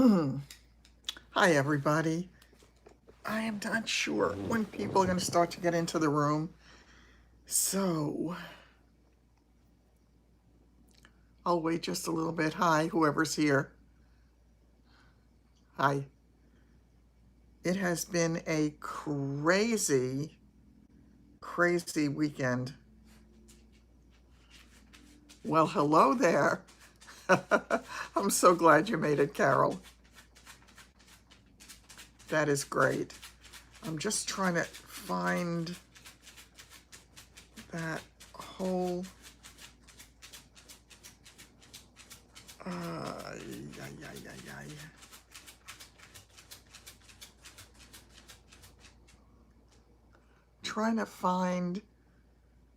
Hi, everybody. I am not sure when people are going to start to get into the room. So I'll wait just a little bit. Hi, whoever's here. Hi. It has been a crazy, crazy weekend. Well, hello there. I'm so glad you made it, Carol. That is great. I'm just trying to find that whole trying to find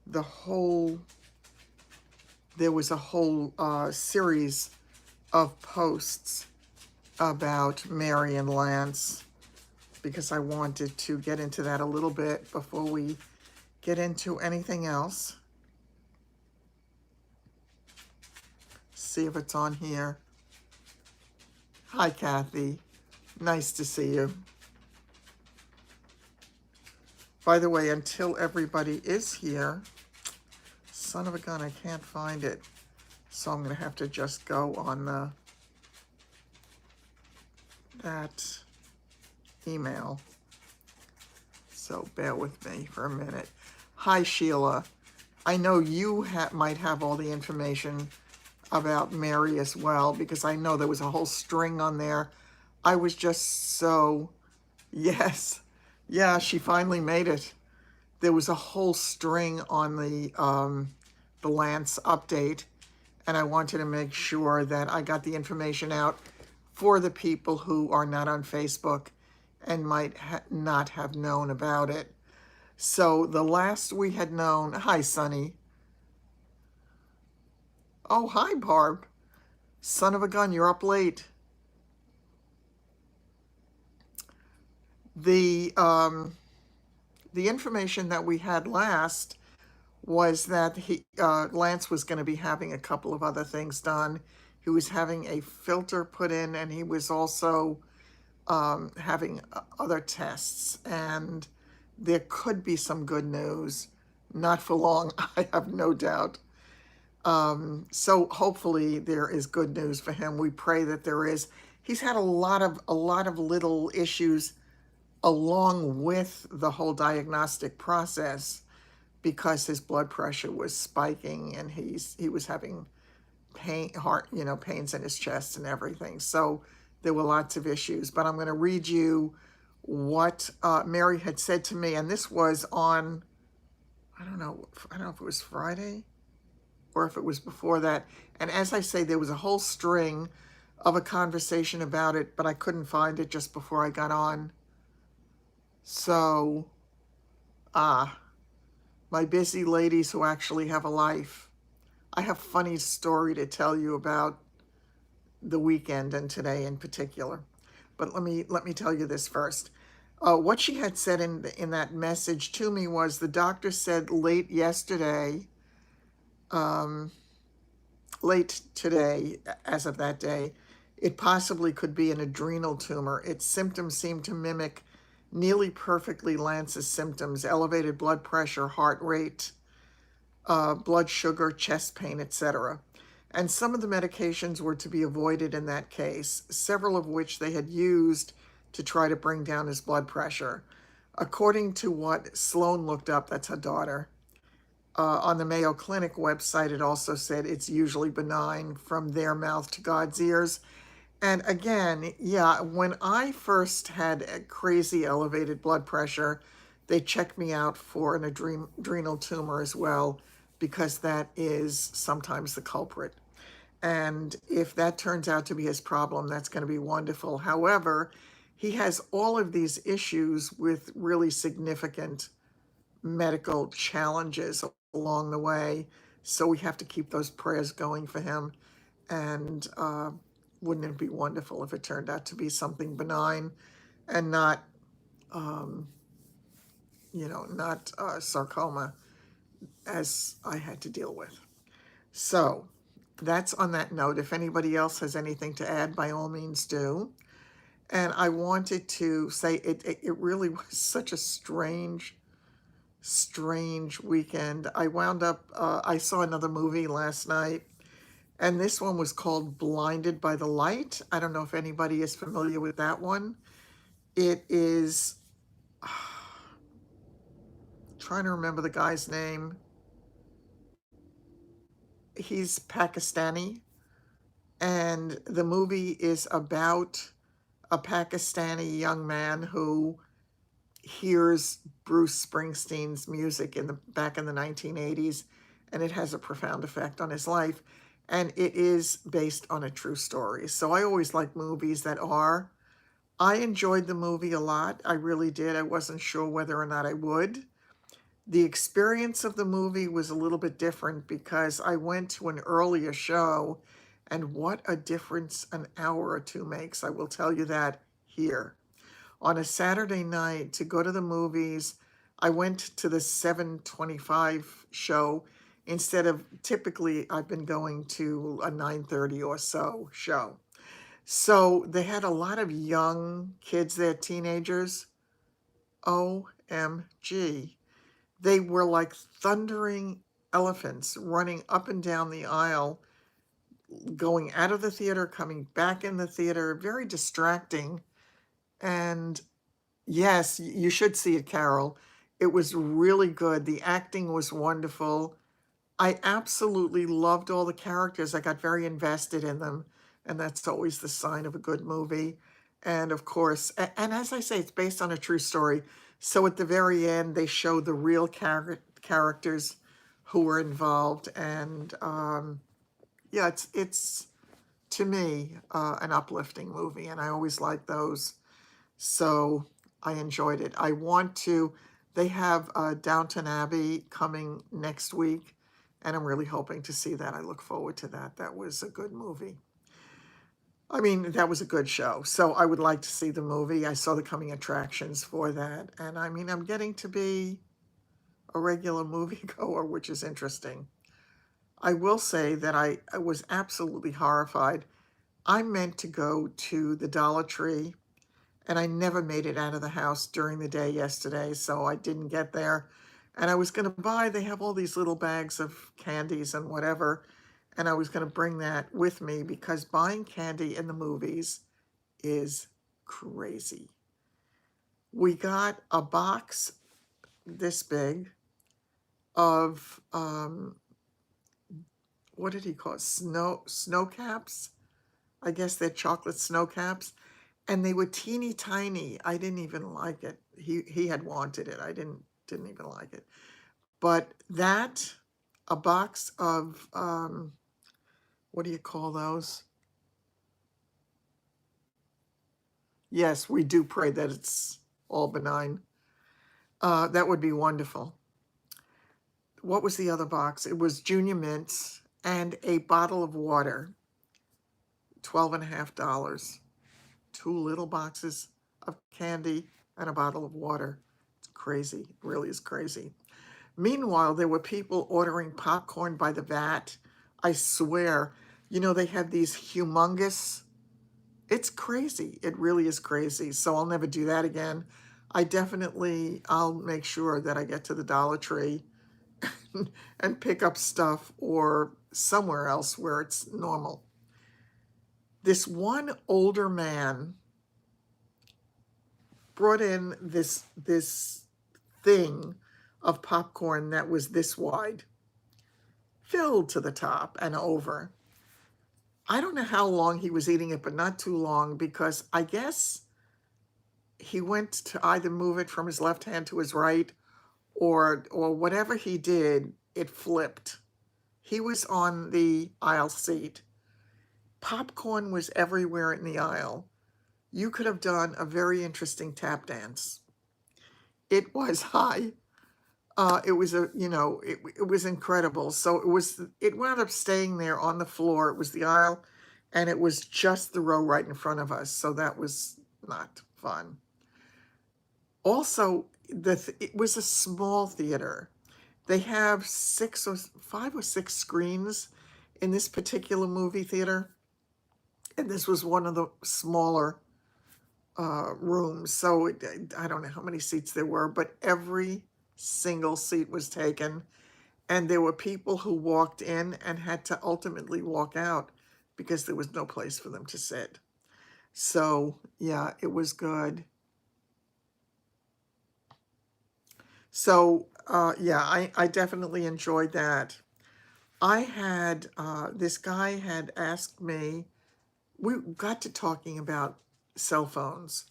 the whole, there was a whole series of posts about Mary and Lance because I wanted to get into that a little bit before we get into anything else. See if it's on here. Hi, Kathy. Nice to see you. By the way, until everybody is here, son of a gun, I can't find it. So I'm going to have to just go on that email. So bear with me for a minute. Hi, Sheila. I know you might have all the information about Mary as well, because I know there was a whole string on there. I was just so, yes. Yeah, she finally made it. There was a whole string on the Lance update, and I wanted to make sure that I got the information out for the people who are not on Facebook and might not have known about it. So the last we had known, hi, Sonny. Oh, hi, Barb. Son of a gun, you're up late. The information that we had last was that Lance was going to be having a couple of other things done. He was having a filter put in, and he was also having other tests. And there could be some good news. Not for long, I have no doubt. So hopefully there is good news for him. We pray that there is. He's had a lot of little issues along with the whole diagnostic process, because his blood pressure was spiking and he was having pains in his chest and everything. So there were lots of issues. But I'm going to read you what Mary had said to me, and this was on, I don't know if it was Friday or if it was before that. And as I say, there was a whole string of a conversation about it, but I couldn't find it just before I got on. So, my busy ladies who actually have a life. I have a funny story to tell you about the weekend and today in particular. But let me tell you this first. What she had said in that message to me was the doctor said late today, as of that day, it possibly could be an adrenal tumor. Its symptoms seem to mimic nearly perfectly Lance's symptoms: elevated blood pressure, heart rate, blood sugar, chest pain, etc. And some of the medications were to be avoided in that case, several of which they had used to try to bring down his blood pressure. According to what Sloan looked up, that's her daughter, on the Mayo Clinic website, it also said it's usually benign from their mouth to God's ears. And again, yeah, when I first had a crazy elevated blood pressure, they checked me out for an adrenal tumor as well, because that is sometimes the culprit. And if that turns out to be his problem, that's going to be wonderful. However, he has all of these issues with really significant medical challenges along the way. So we have to keep those prayers going for him. And wouldn't it be wonderful if it turned out to be something benign and not, sarcoma, as I had to deal with. So that's on that note. If anybody else has anything to add, by all means do. And I wanted to say it really was such a strange weekend. I wound up, I saw another movie last night, and this one was called Blinded by the Light. I don't know if anybody is familiar with that one. It is, trying to remember the guy's name. He's Pakistani, and the movie is about a Pakistani young man who hears Bruce Springsteen's music back in the 1980s, and it has a profound effect on his life. And it is based on a true story. So I always like movies that are. I enjoyed the movie a lot. I really did. I wasn't sure whether or not I would. The experience of the movie was a little bit different because I went to an earlier show, and what a difference an hour or two makes. I will tell you that here. On a Saturday night to go to the movies, I went to the 7:25 show instead of, typically I've been going to a 9:30 or so show. So they had a lot of young kids there, teenagers. OMG. They were like thundering elephants running up and down the aisle, going out of the theater, coming back in the theater, very distracting. And yes, you should see it, Carol. It was really good. The acting was wonderful. I absolutely loved all the characters. I got very invested in them, and that's always the sign of a good movie. And of course, and as I say, it's based on a true story. So at the very end, they show the real characters who were involved, and yeah, it's to me an uplifting movie, and I always like those. So I enjoyed it. They have Downton Abbey coming next week, and I'm really hoping to see that. I look forward to that. That was a good movie. I mean, that was a good show. So I would like to see the movie. I saw the coming attractions for that. And I mean, I'm getting to be a regular moviegoer, which is interesting. I will say that I was absolutely horrified. I meant to go to the Dollar Tree, and I never made it out of the house during the day yesterday, so I didn't get there. And I was going to buy, they have all these little bags of candies and whatever, and I was going to bring that with me because buying candy in the movies is crazy. We got a box this big of, what did he call it? Snow caps? I guess they're chocolate snow caps. And they were teeny tiny. I didn't even like it. He had wanted it. I didn't even like it. But that, a box of what do you call those? Yes, we do pray that it's all benign. That would be wonderful. What was the other box? It was Junior Mints and a bottle of water, $12.50. Two little boxes of candy and a bottle of water. It's crazy. It really is crazy. Meanwhile, there were people ordering popcorn by the vat. I swear, they have these humongous, it's crazy. It really is crazy. So I'll never do that again. I'll make sure that I get to the Dollar Tree and pick up stuff or somewhere else where it's normal. This one older man brought in this thing of popcorn that was this wide, filled to the top and over. I don't know how long he was eating it, but not too long, because I guess he went to either move it from his left hand to his right, or whatever he did, it flipped. He was on the aisle seat. Popcorn was everywhere in the aisle. You could have done a very interesting tap dance. It was high. It was it was incredible. So it wound up staying there on the floor. It was the aisle, and it was just the row right in front of us. So that was not fun. Also, it was a small theater. They have 5 or 6 screens in this particular movie theater, and this was one of the smaller rooms. So I don't know how many seats there were, but every single seat was taken. And there were people who walked in and had to ultimately walk out because there was no place for them to sit. So, yeah, it was good. So, yeah, I definitely enjoyed that. I had, this guy had asked me, we got to talking about cell phones.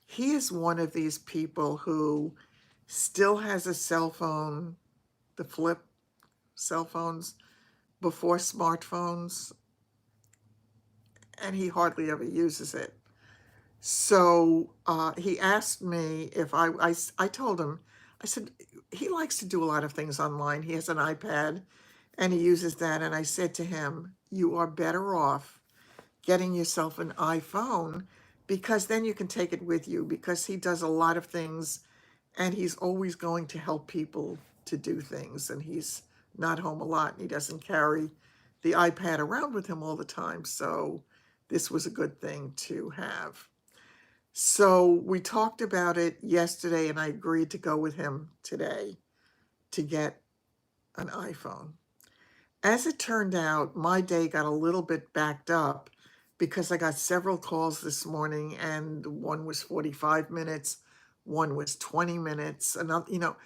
He is one of these people who still has a cell phone, the flip cell phones, before smartphones, and he hardly ever uses it. So he asked me if I told him, I said, he likes to do a lot of things online. He has an iPad and he uses that. And I said to him, you are better off getting yourself an iPhone because then you can take it with you, because he does a lot of things and he's always going to help people to do things. And he's not home a lot and he doesn't carry the iPad around with him all the time. So this was a good thing to have. So we talked about it yesterday and I agreed to go with him today to get an iPhone. As it turned out, my day got a little bit backed up because I got several calls this morning, and one was 45 minutes, one was 20 minutes, another,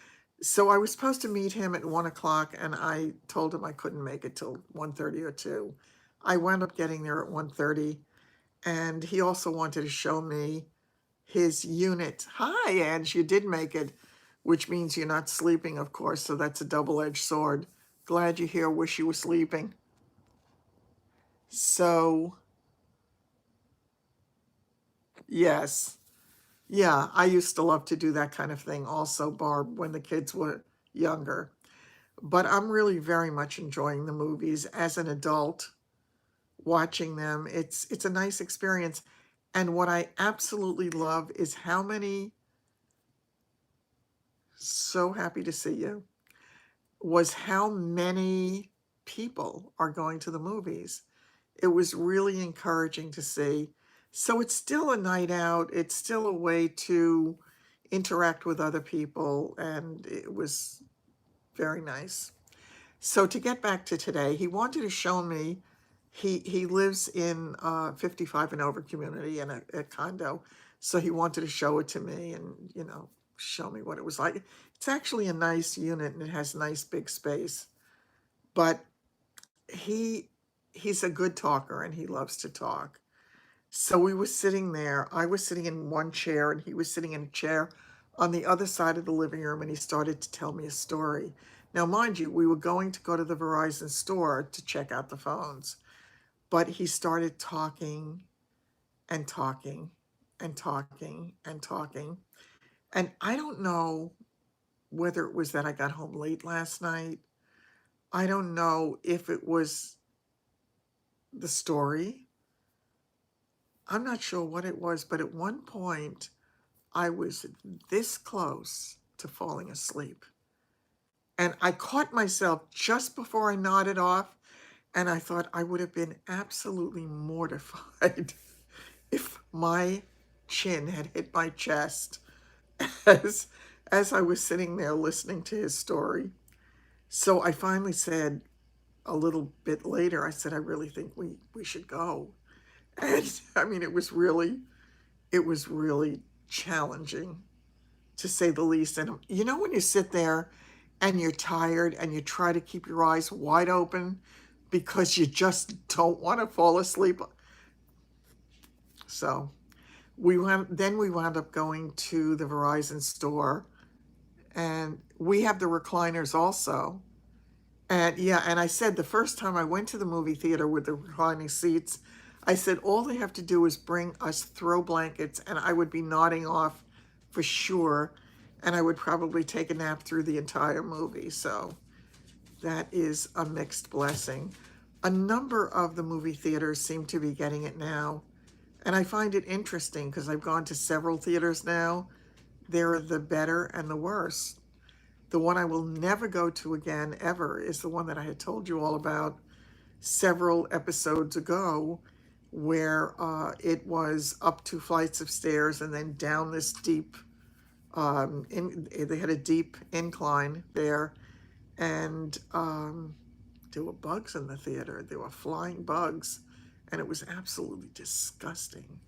so I was supposed to meet him at 1 o'clock and I told him I couldn't make it till 1:30 or 2. I wound up getting there at 1:30, and he also wanted to show me his unit. Hi, Ange, you did make it, which means you're not sleeping, of course, so that's a double-edged sword. Glad you're here, wish you were sleeping. So, yes. Yeah, I used to love to do that kind of thing also, Barb, when the kids were younger. But I'm really very much enjoying the movies as an adult, watching them. It's a nice experience. And what I absolutely love is how many, so happy to see you, was how many people are going to the movies. It was really encouraging to see. So it's still a night out. It's still a way to interact with other people, and it was very nice. So to get back to today, he wanted to show me, he lives in 55 and over community in a condo. So he wanted to show it to me and, show me what it was like. It's actually a nice unit and it has nice big space. But he he's a good talker and he loves to talk. So we were sitting there. I was sitting in one chair and he was sitting in a chair on the other side of the living room, and he started to tell me a story. Now, mind you, we were going to go to the Verizon store to check out the phones, but he started talking and talking and talking and talking. And I don't know whether it was that I got home late last night. I don't know if it was the story. I'm not sure what it was, but at one point I was this close to falling asleep. And I caught myself just before I nodded off, and I thought I would have been absolutely mortified if my chin had hit my chest as as I was sitting there listening to his story. So I finally said a little bit later, I said, I really think we should go. And I mean, it was really challenging, to say the least. And when you sit there and you're tired and you try to keep your eyes wide open because you just don't want to fall asleep. So we wound up going to the Verizon store, and we have the recliners also. And yeah, and I said the first time I went to the movie theater with the reclining seats, I said all they have to do is bring us throw blankets and I would be nodding off for sure, and I would probably take a nap through the entire movie. So that is a mixed blessing. A number of the movie theaters seem to be getting it now, and I find it interesting because I've gone to several theaters now. They're the better and the worse. The one I will never go to again, ever, is the one that I had told you all about, several episodes ago where it was up 2 flights of stairs and then down this deep, they had a deep incline there, and there were bugs in the theater. There were flying bugs, and it was absolutely disgusting.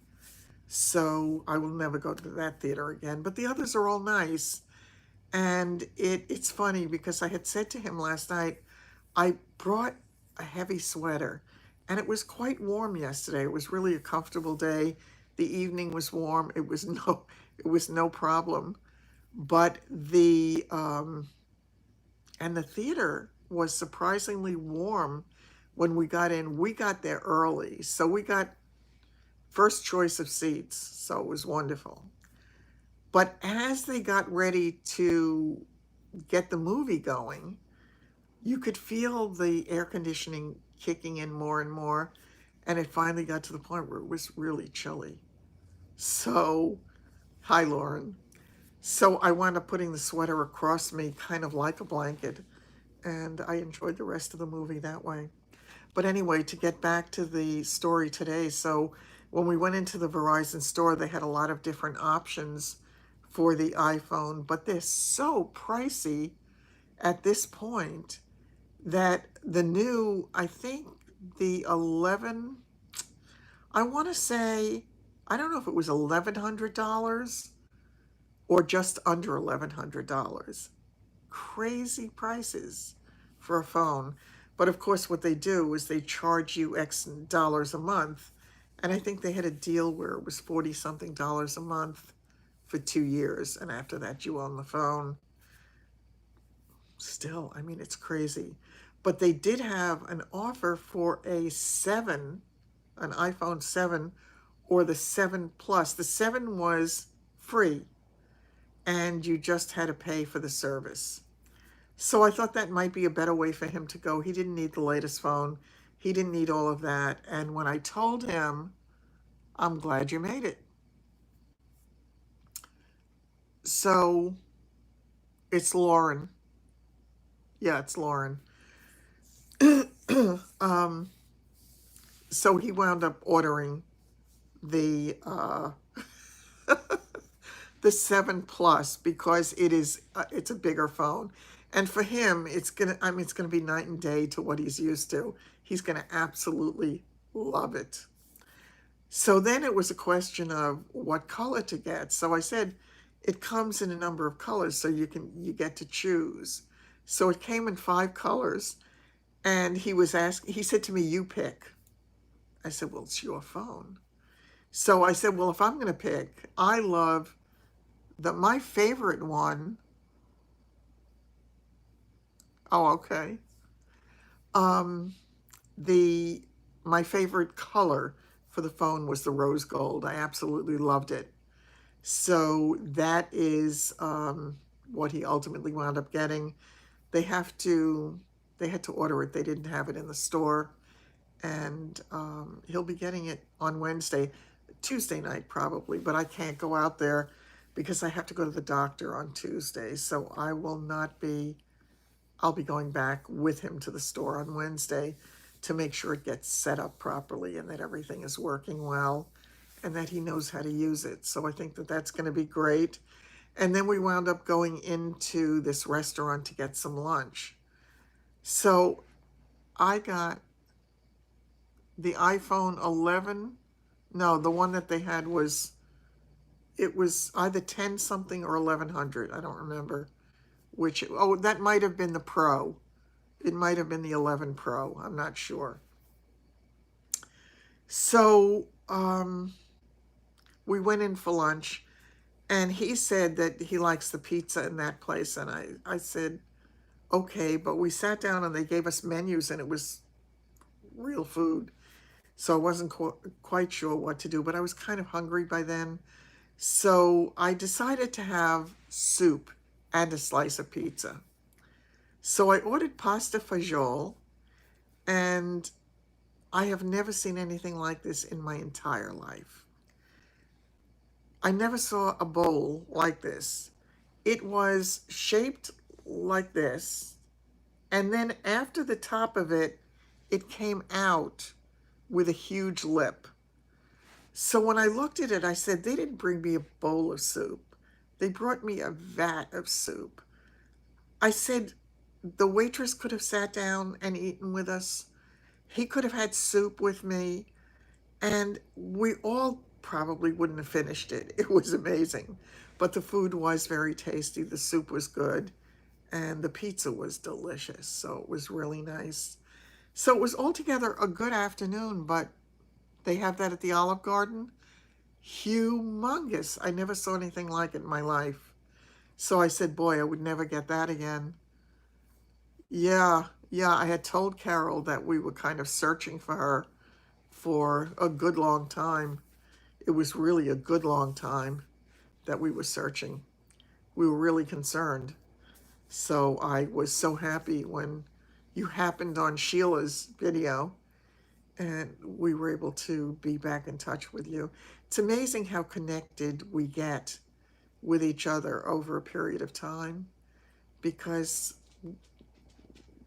So I will never go to that theater again. But the others are all nice. And it's funny because I had said to him last night, I brought a heavy sweater, and it was quite warm yesterday. It was really a comfortable day. The evening was warm. It was no problem. But and the theater was surprisingly warm when we got in. We got there early, so we got first choice of seats, so it was wonderful. But as they got ready to get the movie going, you could feel the air conditioning kicking in more and more, and it finally got to the point where it was really chilly. So, hi, Lauren. So I wound up putting the sweater across me, kind of like a blanket, and I enjoyed the rest of the movie that way. But anyway, to get back to the story today, so when we went into the Verizon store, they had a lot of different options for the iPhone, but they're so pricey at this point that the new, I think the 11, I want to say, I don't know if it was $1,100 or just under $1,100. Crazy prices for a phone. But of course, what they do is they charge you X dollars a month. And I think they had a deal where it was 40 something dollars a month for 2 years. And after that, you own the phone. Still, I mean, it's crazy. But they did have an offer for a 7, an iPhone 7 or the 7 Plus. The 7 was free, and you just had to pay for the service. So I thought that might be a better way for him to go. He didn't need the latest phone. He didn't need all of that. And when I told him, I'm glad you made it. So it's Lauren. Yeah, it's Lauren. So he wound up ordering the the 7 Plus because it's a bigger phone. And for him, it's gonna be night and day to what he's used to. He's gonna absolutely love it. So then it was a question of what color to get. So I said, it comes in a number of colors, so you get to choose. So it came in 5 colors, and he said to me, you pick. I said, well, it's your phone. So I said, well, if I'm gonna pick, I love my favorite one. Oh, okay. Um, my favorite color for the phone was the rose gold. I absolutely loved it. So that is what he ultimately wound up getting. They have to, they had to order it. They didn't have it in the store, and he'll be getting it on Tuesday night probably. But I can't go out there because I have to go to the doctor on Tuesday. So I will not be. I'll be going back with him to the store on Wednesday to make sure it gets set up properly and that everything is working well and that he knows how to use it. So I think that that's going to be great. And then we wound up going into this restaurant to get some lunch. So I got the iPhone 11. No, the one that they had it was either 10 something or 1100. I don't remember which. Oh, that might have been the Pro. It might have been the 11 Pro. I'm not sure. So we went in for lunch, and he said that he likes the pizza in that place. And I said, okay, but we sat down and they gave us menus, and it was real food. So I wasn't quite sure what to do, but I was kind of hungry by then. So I decided to have soup and a slice of pizza. So I ordered pasta fagioli, and I have never seen anything like this in my entire life. I never saw a bowl like this. It was shaped like this, and then after the top of it, it came out with a huge lip. So when I looked at it, I said, they didn't bring me a bowl of soup. They brought me a vat of soup. I said, the waitress could have sat down and eaten with us. He could have had soup with me, and we all probably wouldn't have finished it. It was amazing. But the food was very tasty. The soup was good, and the pizza was delicious. So it was really nice. So it was altogether a good afternoon, but they have that at the Olive Garden. Humongous. I never saw anything like it in my life. So I said, boy, I would never get that again. Yeah, yeah, I had told Carol that we were kind of searching for her for a good long time. It was really a good long time that we were searching. We were really concerned. So I was so happy when you happened on Sheila's video and we were able to be back in touch with you. It's amazing how connected we get with each other over a period of time, because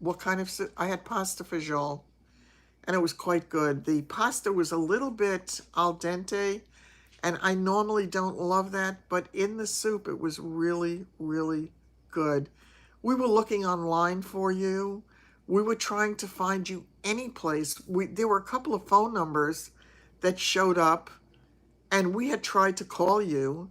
what kind of I had pasta fagioli, and it was quite good. The pasta was a little bit al dente, and I normally don't love that, but in the soup it was really, really good. We were looking online for you. We were trying to find you any place. There were a couple of phone numbers that showed up, and we had tried to call you.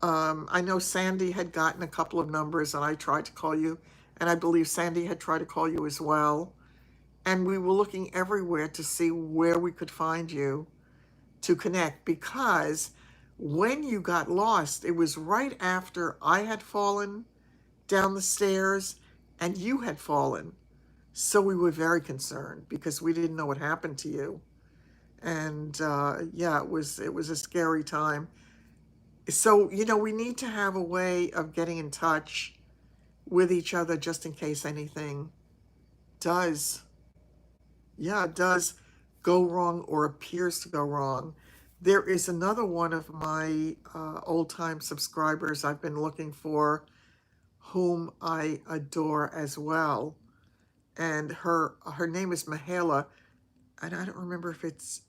I know Sandy had gotten a couple of numbers, and I tried to call you, and I believe Sandy had tried to call you as well. And we were looking everywhere to see where we could find you to connect, because when you got lost, it was right after I had fallen down the stairs and you had fallen. So we were very concerned because we didn't know what happened to you. And yeah, it was a scary time. So, we need to have a way of getting in touch with each other just in case anything does, yeah, it does go wrong or appears to go wrong. There is another one of my old time subscribers I've been looking for, whom I adore as well. And her name is Mahela, and I don't remember if it's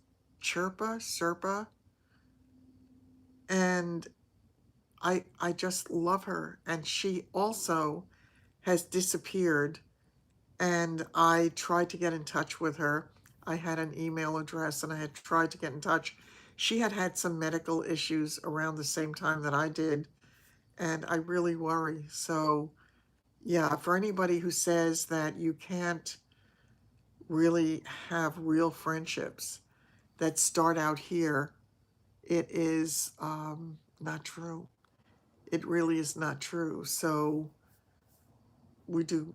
Serpa, and I just love her. And she also has disappeared, and I tried to get in touch with her. I had an email address and I had tried to get in touch. She had had some medical issues around the same time that I did, and I really worry. So, yeah, for anybody who says that you can't really have real friendships that start out here, it is not true. It really is not true. So we do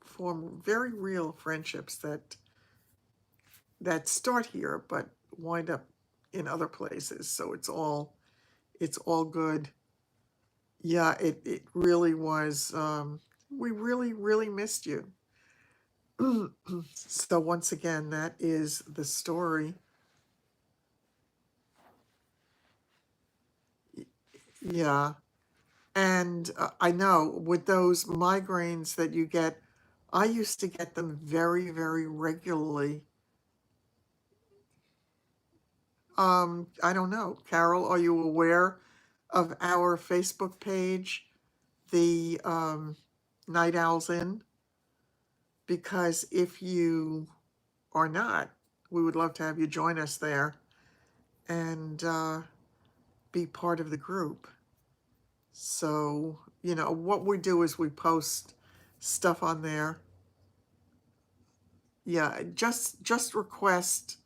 form very real friendships that start here but wind up in other places. So it's all good. Yeah, it really was. We really, really missed you. So once again, that is the story. Yeah. And I know with those migraines that you get, I used to get them very, very regularly. I don't know. Carol, are you aware of our Facebook page, the Night Owls Inn? Because if you are not, we would love to have you join us there and be part of the group. So, what we do is we post stuff on there. Yeah, just request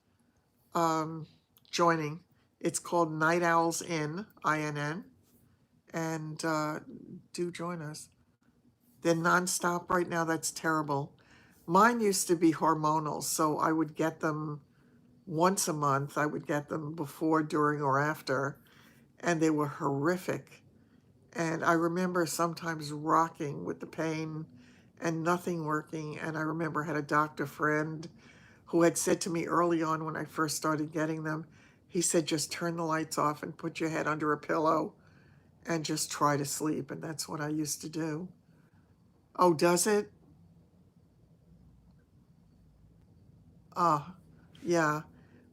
joining. It's called Night Owls Inn, INN, and do join us. They're nonstop right now. That's terrible. Mine used to be hormonal, so I would get them once a month. I would get them before, during, or after, and they were horrific. And I remember sometimes rocking with the pain and nothing working. And I remember I had a doctor friend who had said to me early on when I first started getting them, he said, just turn the lights off and put your head under a pillow and just try to sleep. And that's what I used to do. Oh, does it? uh, yeah.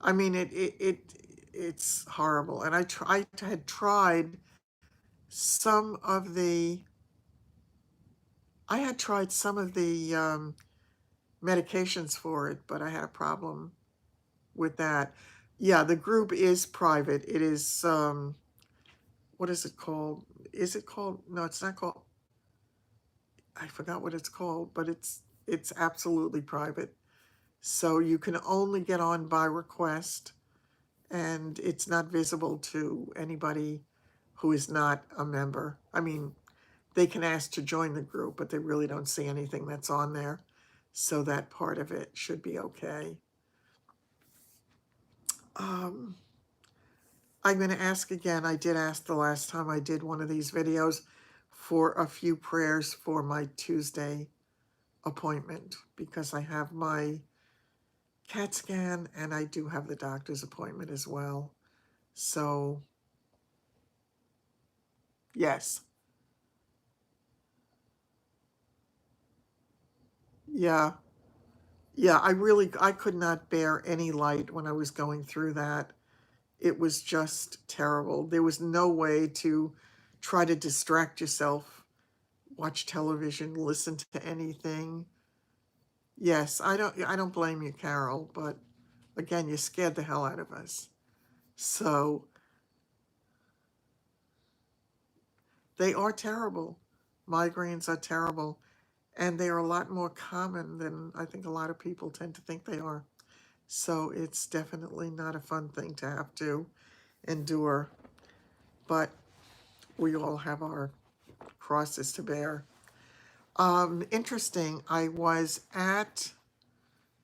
I mean, it's horrible. And I had tried some of the, I had tried some of the medications for it, but I had a problem with that. Yeah, the group is private. It is, what is it called? Is it called? No, it's not called. I forgot what it's called, but it's absolutely private. So you can only get on by request, and it's not visible to anybody who is not a member. I mean, they can ask to join the group, but they really don't see anything that's on there. So that part of it should be okay. Um, I'm going to ask again. I did ask the last time I did one of these videos for a few prayers for my Tuesday appointment, because I have my CAT scan and I do have the doctor's appointment as well. So, yes. Yeah. Yeah, I could not bear any light when I was going through that. It was just terrible. There was no way to try to distract yourself, watch television, listen to anything. Yes, I don't blame you, Carol, but again, you scared the hell out of us. So, they are terrible. Migraines are terrible, and they are a lot more common than I think a lot of people tend to think they are. So, it's definitely not a fun thing to have to endure, but we all have our crosses to bear. Interesting. I was at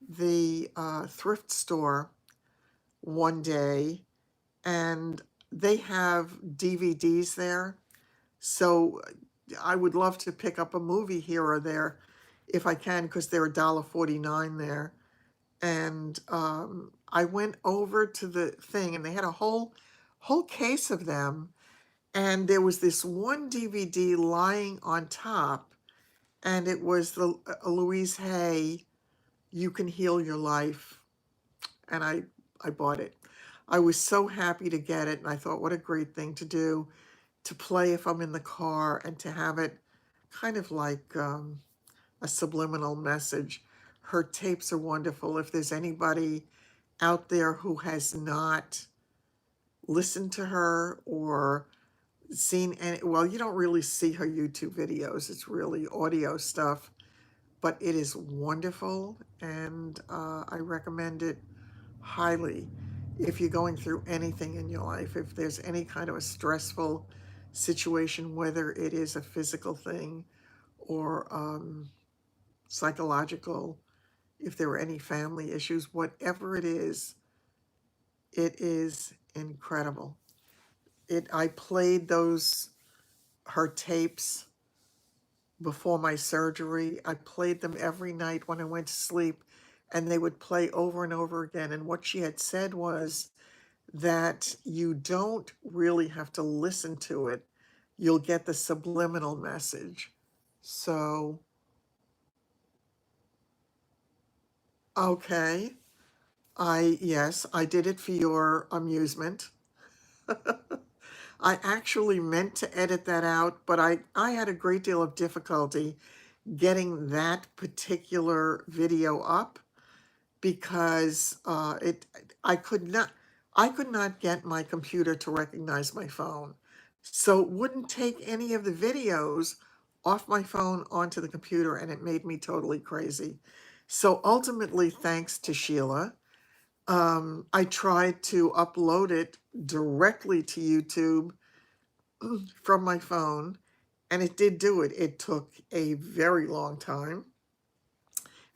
the thrift store one day, and they have DVDs there. So I would love to pick up a movie here or there if I can, because they're $1.49 there. And I went over to the thing, and they had a whole case of them. And there was this one DVD lying on top, and it was the Louise Hay, You Can Heal Your Life. And I bought it. I was so happy to get it, and I thought, what a great thing to do, to play if I'm in the car, and to have it kind of like a subliminal message. Her tapes are wonderful. If there's anybody out there who has not listened to her or seen any, well, you don't really see her YouTube videos. It's really audio stuff, but it is wonderful, and I recommend it highly. If you're going through anything in your life, if there's any kind of a stressful situation, whether it is a physical thing or psychological, if there are any family issues, whatever it is incredible. I played those her tapes before my surgery. I played them every night when I went to sleep, and they would play over and over again. And what she had said was that you don't really have to listen to it. You'll get the subliminal message. So, okay. Yes, I did it for your amusement. I actually meant to edit that out, but I had a great deal of difficulty getting that particular video up, because I could not I could not get my computer to recognize my phone. So it wouldn't take any of the videos off my phone onto the computer, and it made me totally crazy. So ultimately, thanks to Sheila, I tried to upload it directly to YouTube from my phone, and it did do it. It took a very long time,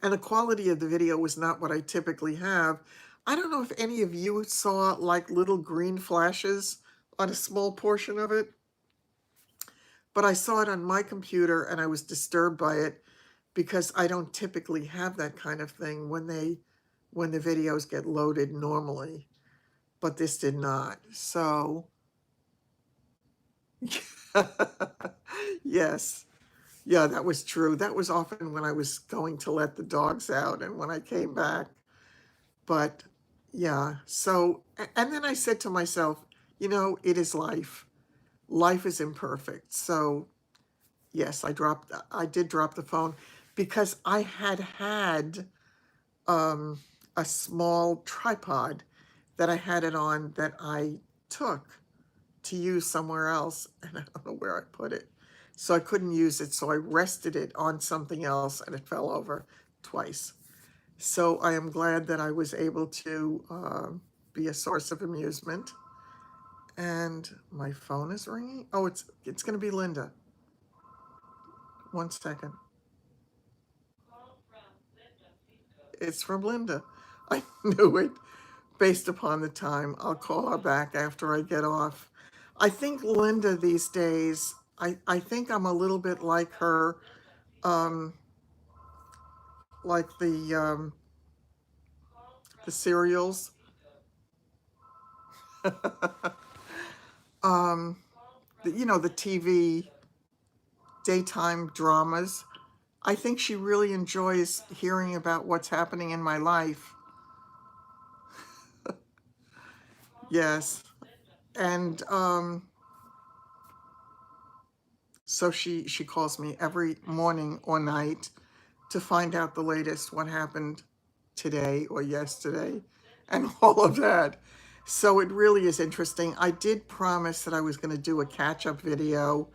and the quality of the video was not what I typically have. I don't know if any of you saw like little green flashes on a small portion of it, but I saw it on my computer and I was disturbed by it, because I don't typically have that kind of thing when the videos get loaded normally, but this did not. So, yes. Yeah, that was true. That was often when I was going to let the dogs out and when I came back. But yeah, so, and then I said to myself, you know, it is life. Life is imperfect. So yes, I did drop the phone because I had a small tripod that I had it on that I took to use somewhere else, and I don't know where I put it. So I couldn't use it, so I rested it on something else and it fell over twice. So I am glad that I was able to be a source of amusement. And my phone is ringing. Oh, it's going to be Linda. 1 second. It's from Linda. I knew it. Based upon the time, I'll call her back after I get off. I think Linda these days, I think I'm a little bit like her, um, like the serials. um, you know, the TV daytime dramas. I think she really enjoys hearing about what's happening in my life. Yes. And so she calls me every morning or night to find out the latest, what happened today or yesterday, and all of that. So it really is interesting. I did promise that I was going to do a catch-up video,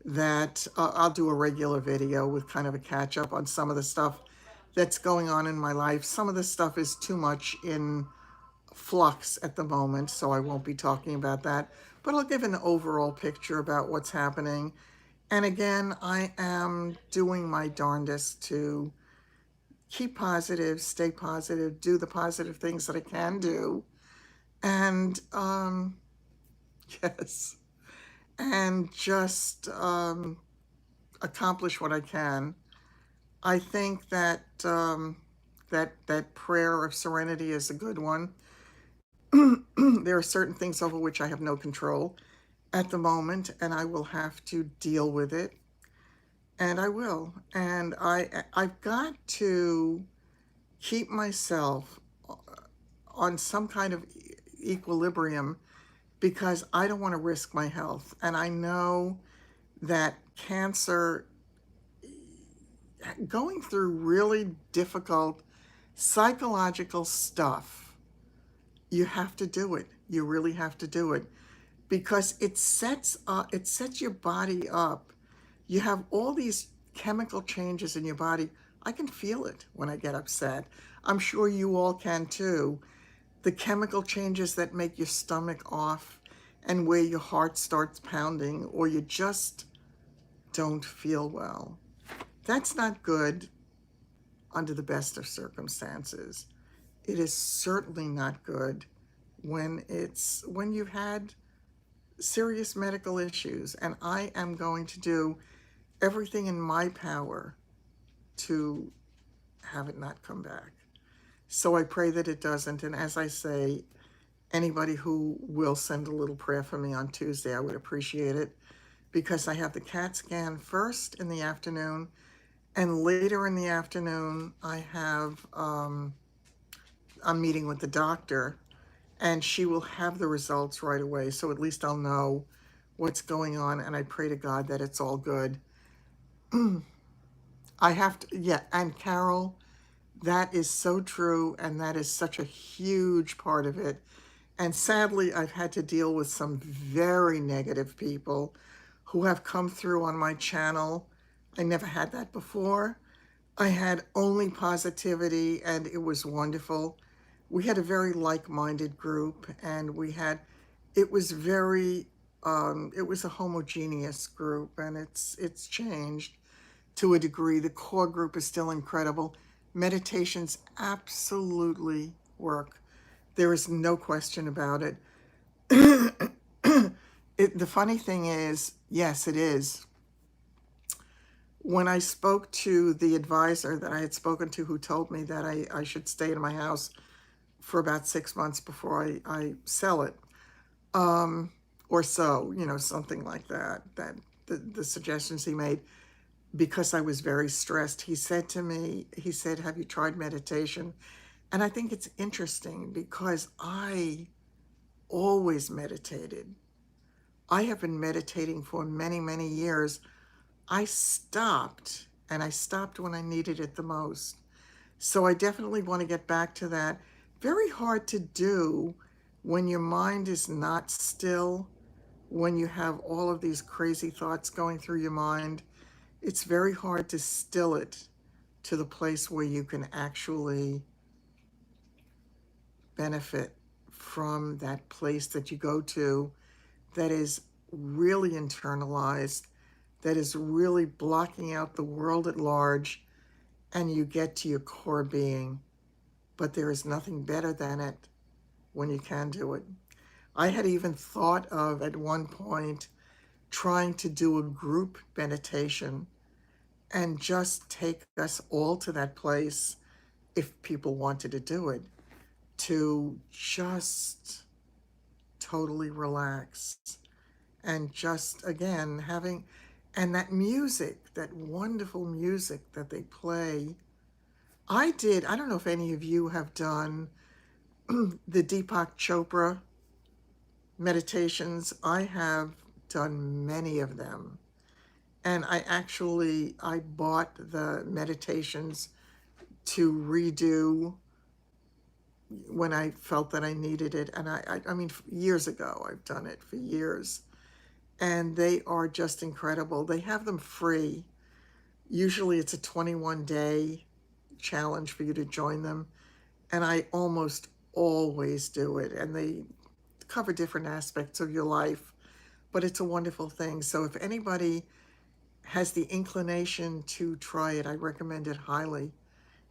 that I'll do a regular video with kind of a catch-up on some of the stuff that's going on in my life. Some of the stuff is too much in flux at the moment, so I won't be talking about that. But I'll give an overall picture about what's happening. And again, I am doing my darndest to keep positive, stay positive, do the positive things that I can do. And yes, and just accomplish what I can. I think that that prayer of serenity is a good one. There are certain things over which I have no control at the moment, and I will have to deal with it. And I will. And I've got to keep myself on some kind of equilibrium because I don't want to risk my health. And I know that cancer, going through really difficult psychological stuff, you have to do it. You really have to do it because it sets your body up. You have all these chemical changes in your body. I can feel it when I get upset. I'm sure you all can too. The chemical changes that make your stomach off and where your heart starts pounding or you just don't feel well. That's not good under the best of circumstances. It is certainly not good when you've had serious medical issues, and I am going to do everything in my power to have it not come back. So I pray that it doesn't, and as I say, anybody who will send a little prayer for me on Tuesday, I would appreciate it, because I have the CAT scan first in the afternoon, and later in the afternoon I have a meeting with the doctor, and she will have the results right away, so at least I'll know what's going on, and I pray to God that it's all good. I have to, yeah, and Carol, that is so true, and that is such a huge part of it. And sadly, I've had to deal with some very negative people who have come through on my channel. I never had that before. I had only positivity, and it was wonderful. We had a very like-minded group, and it was very, it was a homogeneous group, and it's changed to a degree. The core group is still incredible. Meditations absolutely work. There is no question about it. The funny thing is, yes, it is. When I spoke to the advisor that I had spoken to, who told me that I should stay in my house for about 6 months before I sell it, or so, something like that, the suggestions he made, because I was very stressed, he said to me, have you tried meditation? And I think it's interesting because I always meditated. I have been meditating for many, many years. I stopped, and I stopped when I needed it the most. So I definitely want to get back to that. Very hard to do when your mind is not still, when you have all of these crazy thoughts going through your mind. It's very hard to still it to the place where you can actually benefit from that place that you go to that is really internalized, that is really blocking out the world at large, and you get to your core being. But there is nothing better than it when you can do it. I had even thought of at one point trying to do a group meditation and just take us all to that place if people wanted to do it, to just totally relax and just again having, and that music, that wonderful music that they play. I don't know if any of you have done the Deepak Chopra meditations. I have done many of them. And I bought the meditations to redo when I felt that I needed it. And I mean, years ago, I've done it for years. And they are just incredible. They have them free. Usually it's a 21-day challenge for you to join them. And I almost always do it. And they cover different aspects of your life, but it's a wonderful thing. So if anybody has the inclination to try it, I recommend it highly.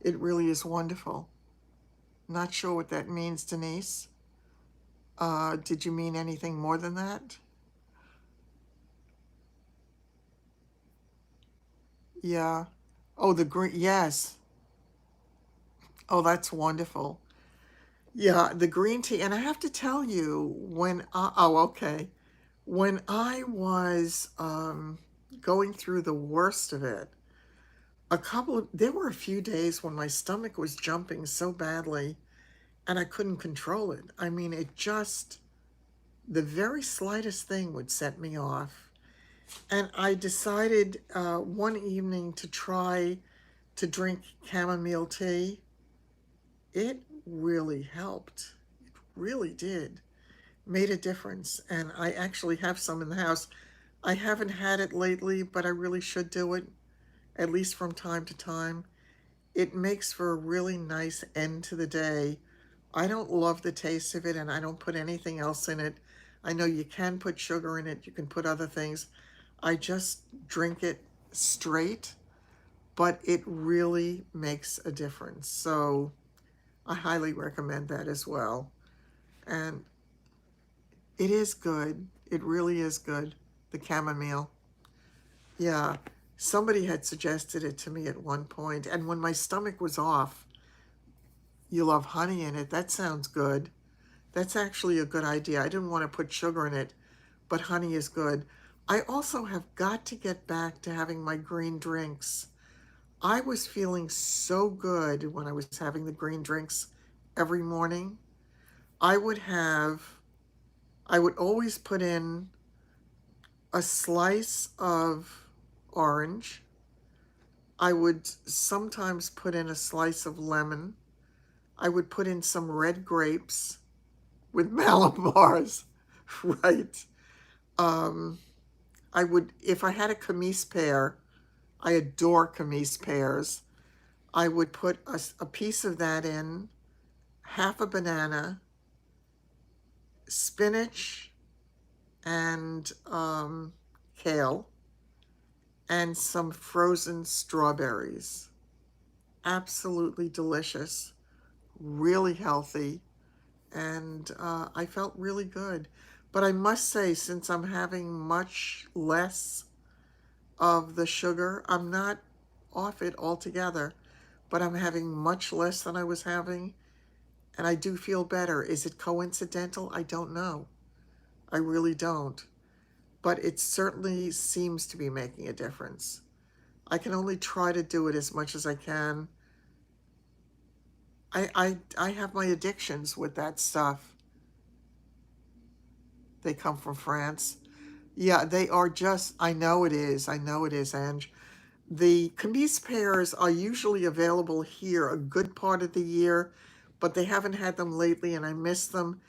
It really is wonderful. Not sure what that means, Denise. Did you mean anything more than that? Yeah. Oh, the green, yes. Oh, that's wonderful. Yeah, the green tea. And I have to tell you, oh, okay. When I was going through the worst of it, there were a few days when my stomach was jumping so badly and I couldn't control it. I mean, the very slightest thing would set me off. And I decided one evening to try to drink chamomile tea. It really helped. It really did. Made a difference. And I actually have some in the house. I haven't had it lately, but I really should do it, at least from time to time. It makes for a really nice end to the day. I don't love the taste of it, and I don't put anything else in it. I know you can put sugar in it, you can put other things. I just drink it straight, but it really makes a difference. So I highly recommend that as well. And it is good. It really is good. The chamomile. Yeah. Somebody had suggested it to me at one point, and when my stomach was off, you love honey in it. That sounds good. That's actually a good idea. I didn't want to put sugar in it, but honey is good. I also have got to get back to having my green drinks. I was feeling so good when I was having the green drinks every morning. I would have, I would always put in a slice of orange. I would sometimes put in a slice of lemon. I would put in some red grapes with Malibars, right? Um, I would, if I had a camise pear, I adore camise pears. I would put a piece of that in, half a banana, spinach, and kale, and some frozen strawberries. Absolutely delicious, really healthy, and I felt really good. But I must say, since I'm having much less of the sugar, I'm not off it altogether, but I'm having much less than I was having, and I do feel better. Is it coincidental? I don't know. I really don't. But it certainly seems to be making a difference. I can only try to do it as much as I can. I have my addictions with that stuff. They come from France. Yeah, they are just, I know it is. I know it is, Ange. The camise pears are usually available here a good part of the year, but they haven't had them lately and I miss them.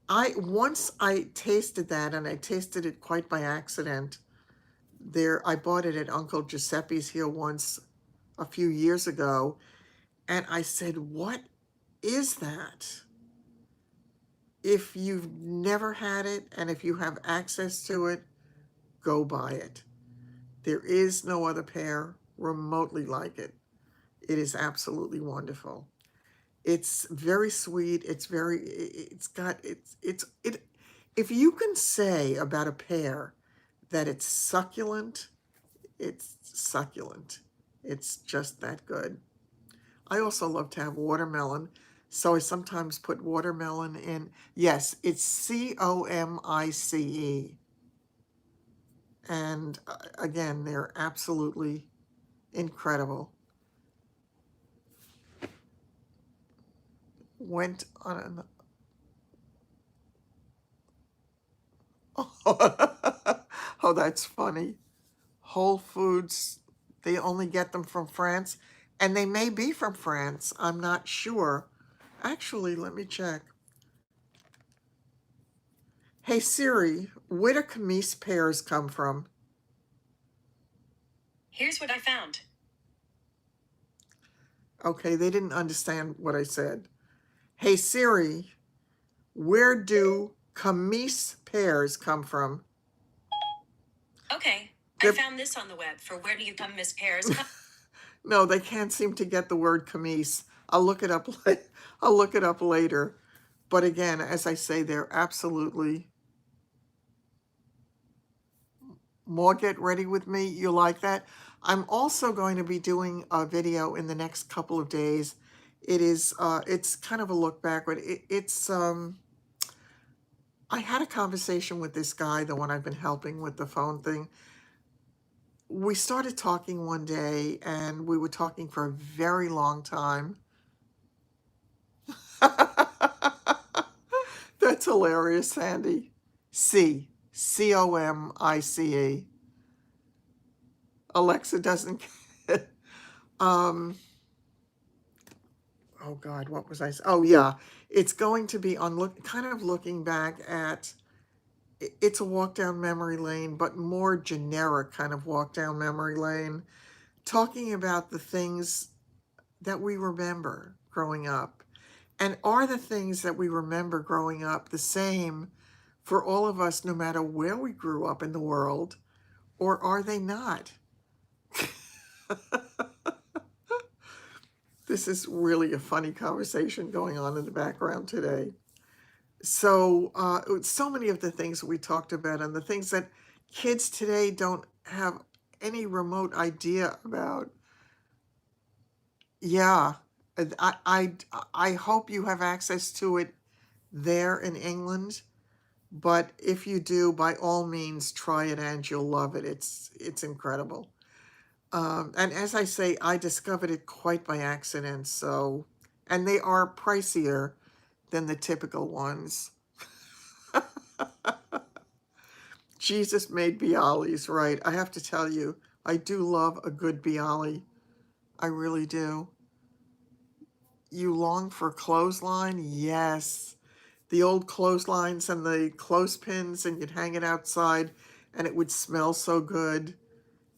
Once I tasted that, and I tasted it quite by accident. I bought it at Uncle Giuseppe's here once a few years ago, and I said, "What is that?" If you've never had it and if you have access to it, go buy it. There is no other pear remotely like it. It is absolutely wonderful. It's very sweet. It's got, it, if you can say about a pear that it's succulent, it's succulent. It's just that good. I also love to have watermelon, so I sometimes put watermelon in. Yes, it's Comice. And again, they're absolutely incredible. Went on an oh, that's funny. Whole Foods, they only get them from France, and they may be from France. I'm not sure. Actually, let me check. Hey Siri, where do camise pears come from? Here's what I found. Okay, they didn't understand what I said. Hey Siri, where do camise pears come from? Okay, I They're, found this on the web for where do you come, Miss Pears? no, they can't seem to get the word camise. I'll look it up. I'll look it up later. But again, as I say, they're absolutely. More get ready with me. You like that? I'm also going to be doing a video in the next couple of days. It's kind of a look backward. I had a conversation with this guy, the one I've been helping with the phone thing. We started talking one day and we were talking for a very long time. That's hilarious, Sandy. Comice. Alexa doesn't get. Um, oh God, what was I? Oh yeah, it's going to be on kind of looking back at. It's a walk down memory lane, but more generic kind of walk down memory lane, talking about the things that we remember growing up, and are the things that we remember growing up the same for all of us, no matter where we grew up in the world, or are they not? This is really a funny conversation going on in the background today. So, so many of the things we talked about and the things that kids today don't have any remote idea about. Yeah, I hope you have access to it there in England. But if you do, by all means, try it and you'll love it. It's incredible. And as I say, I discovered it quite by accident. So, and they are pricier than the typical ones. Jesus made bialys, right? I have to tell you, I do love a good bialy. I really do. You long for clothesline? Yes. The old clotheslines and the clothespins, and you'd hang it outside, and it would smell so good.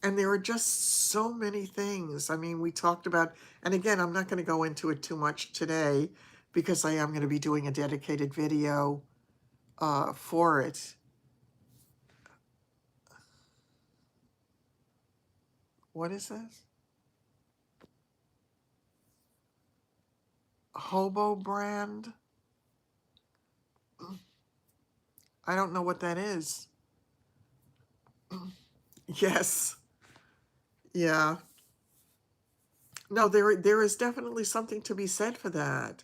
And there are just so many things. I mean, we talked about, and again, I'm not going to go into it too much today because I am going to be doing a dedicated video for it. What is this? Hobo brand? I don't know what that is. Yes. Yeah. No, there is definitely something to be said for that.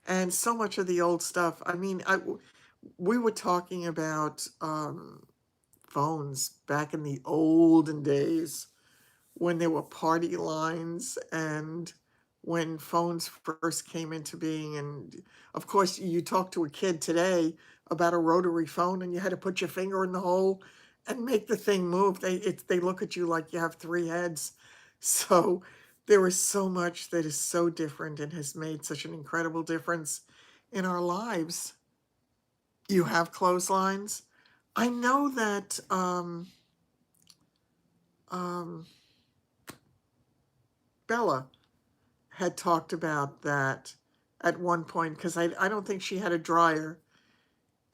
And so much of the old stuff. I mean, we were talking about phones back in the olden days when there were party lines and when phones first came into being. And of course, you talk to a kid today about a rotary phone and you had to put your finger in the hole and make the thing move. They look at you like you have three heads. So there is so much that is so different and has made such an incredible difference in our lives. You have clotheslines. I know that um, Bella had talked about that at one point because I don't think she had a dryer.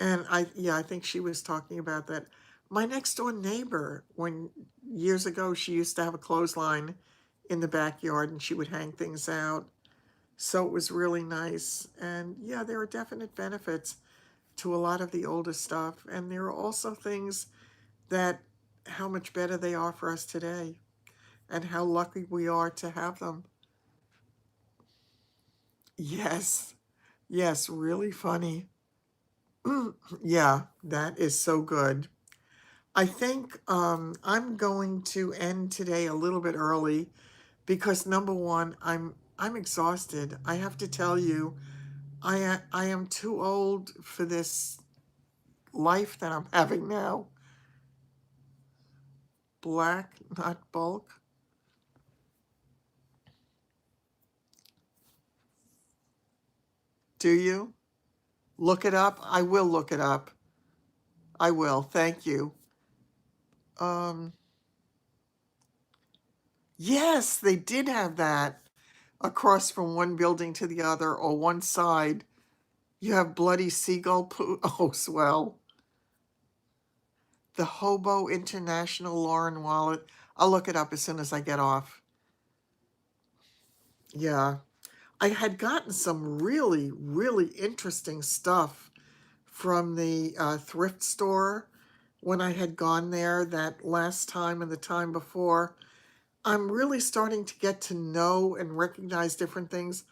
And I think she was talking about that. My next door neighbor, when years ago, she used to have a clothesline in the backyard and she would hang things out. So it was really nice. And yeah, there are definite benefits to a lot of the older stuff. And there are also things that how much better they are for us today and how lucky we are to have them. Yes, yes, really funny. Yeah, that is so good. I think I'm going to end today a little bit early because number one, I'm exhausted. I have to tell you, I am too old for this life that I'm having now. Black, not bulk. Do you? Look it up. I will look it up. I will. Thank you. Um, yes, they did have that across from one building to the other or one side. You have bloody seagull poo. Oh, swell. The Hobo International Lauren Wallet. I'll look it up as soon as I get off. Yeah. I had gotten some really, really interesting stuff from the thrift store when I had gone there that last time and the time before. I'm really starting to get to know and recognize different things.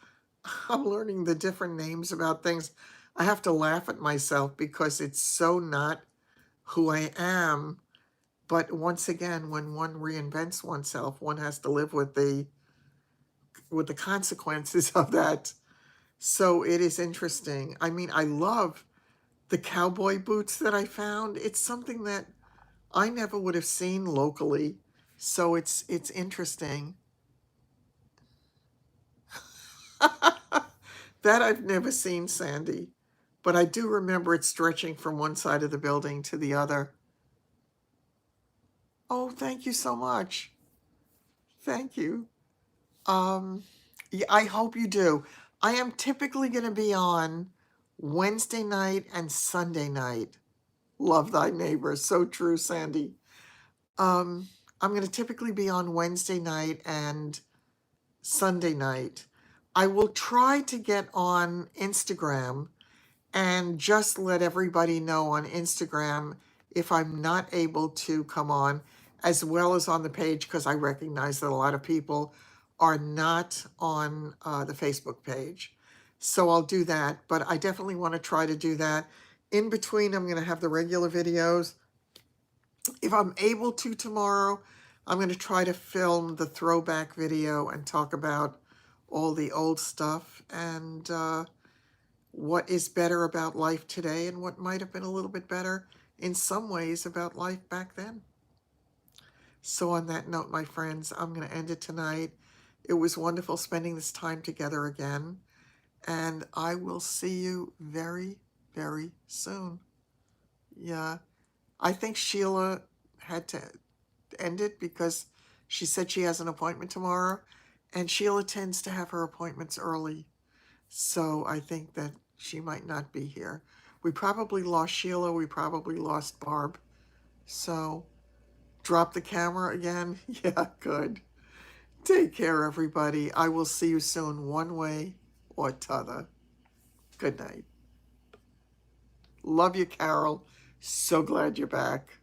I'm learning the different names about things. I have to laugh at myself because it's so not who I am. But once again, when one reinvents oneself, one has to live with the consequences of that. So it is interesting. I mean, I love the cowboy boots that I found. It's something that I never would have seen locally. So it's interesting. That I've never seen, Sandy. But I do remember it stretching from one side of the building to the other. Oh, thank you so much. Thank you. Um, yeah, I hope you do. I am typically going to be on Wednesday night and Sunday night. Love thy neighbor. So true, Sandy. Um, I'm going to typically be on Wednesday night and Sunday night. I will try to get on Instagram and just let everybody know on Instagram if I'm not able to come on, as well as on the page, because I recognize that a lot of people are not on the Facebook page. So I'll do that, but I definitely want to try to do that. In between, I'm going to have the regular videos. If I'm able to tomorrow, I'm going to try to film the throwback video and talk about all the old stuff and what is better about life today and what might have been a little bit better in some ways about life back then. So, on that note, my friends, I'm going to end it tonight. It was wonderful spending this time together again, and I will see you very, very soon. Yeah, I think Sheila had to end it because she said she has an appointment tomorrow, and Sheila tends to have her appointments early. So I think that she might not be here. We probably lost Sheila. We probably lost Barb. So drop the camera again. Yeah, good. Take care, everybody. I will see you soon, one way or t'other. Good night. Love you, Carol. So glad you're back.